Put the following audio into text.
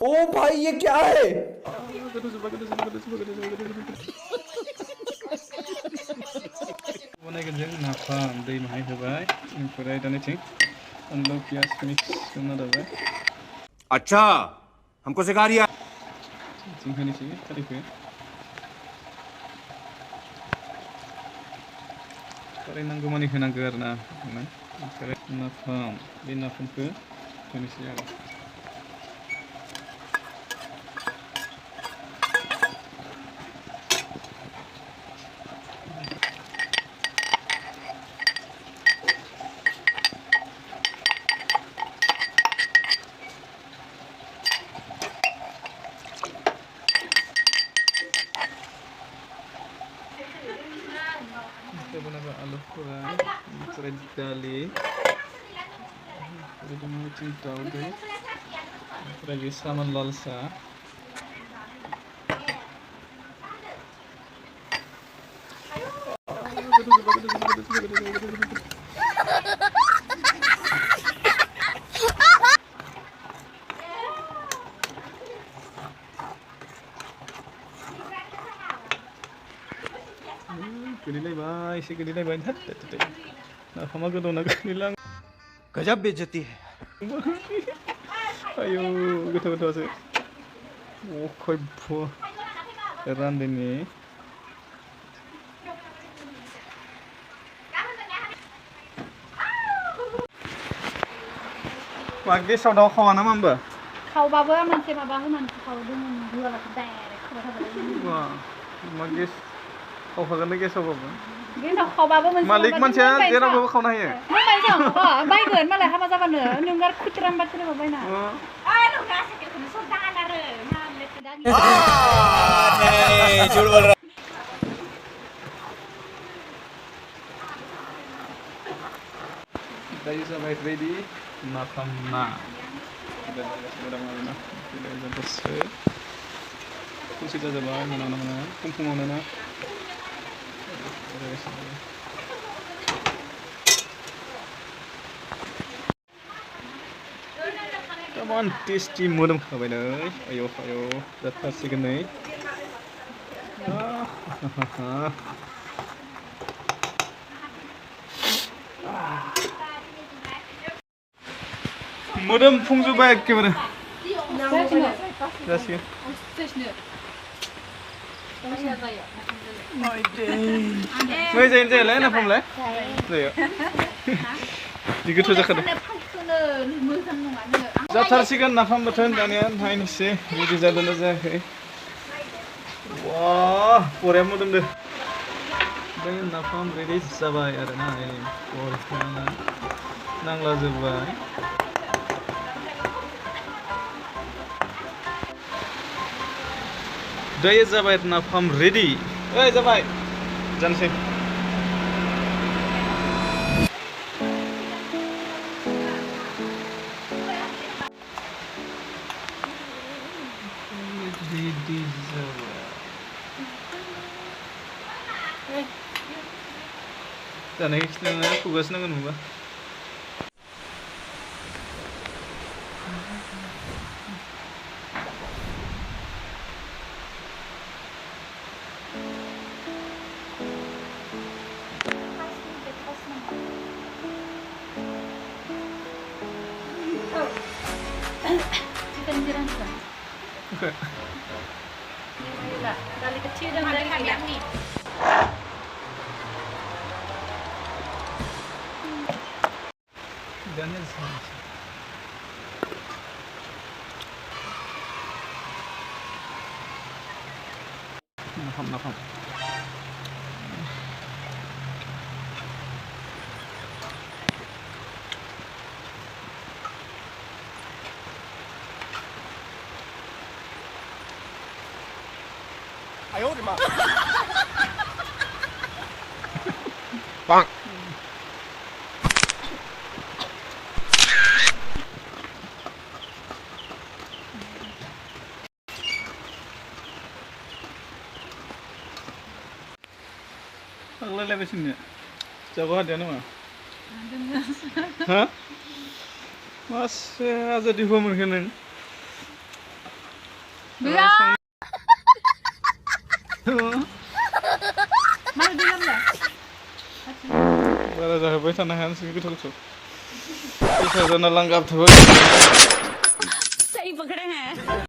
ओ भाई ये क्या है बनायगोन जों नाफाम दै माहाय होबाय ओमफ्राय दानिथिं बानलु पियाज मिक्स खालामना लाबाय अच्छा हमको सिखा रिया जों होनोसै खारैखौ खारै नांगौ मानि होनांगौ आरो ना ओमफ्राय नाफाम बे नाफामखौ होनोसै आरो बनाबा आलु फ्राय ओमफ्राय दालि ओमफ्राय दाउदै ओमफ्राय बे सामान लाल सा गोलैलायबाय एसे गोलैलायबाय नाफामा गोदौना गोलैलां गजब बेइज्जती है आयौ गोथाव गोथावसो खयफ रानदैनि मा गेसाव दाउ खावा नामा होमबा खावबाबो मोनसे माबा होनानै खावदोंमोन होआलासे डाइरेक्ट खावबाय थाबाय मा गेस खावखागोन गेसावबाबो गेसाव खावबाबो मोनसे मालिक मानसिया जेरावबाबो खावनो हायो मोनबायजों बायगोन मालाय हाबा जाबानो नों आरो खुद्राम बाथ्राबा बायना नोंना सेकेलखौनो सब दागान आरो झूठ बोल रहा दायो जाबाय रेडि नाफाम ना दसे खुसि जाजाबाय मोना फुङावनो ना Come tasty मोदोमखाबाय नै आयौ आयौ जाथारसिगोन नै मोदोमफुंजोब्बाय एखेबारे जासिगोन मोजां जायालाय नाफामलाय जायो जि गोथाव जाखादों जाथारसिगोन नाफाम बाथोन दानिया नायनोसै रेडि जादोंना जायाखै वाह बरिया मोदोमदो बे नाफाम रेडि जाबाय आरोना बरिया नांला जोब्बाय दायो जाबाय नाफाम रेडि ओइ जाबाय जानोसै रेडि जाबाय जानाय खिथाना खुगासो नांगोन होनबा Oke. Dari kecil dan dari kami. Jangan Nafam. Ayo di mana? Bang. Agak leleh sini. Jago hadiah nama. Ha? Masa aja di home rekening. Bila. Mana diam lah. Bara जाहैबाय थानो हायानोसै गोथाव गोथाव फैसा जाना लांगाब थाबाय सही पकड़े हैं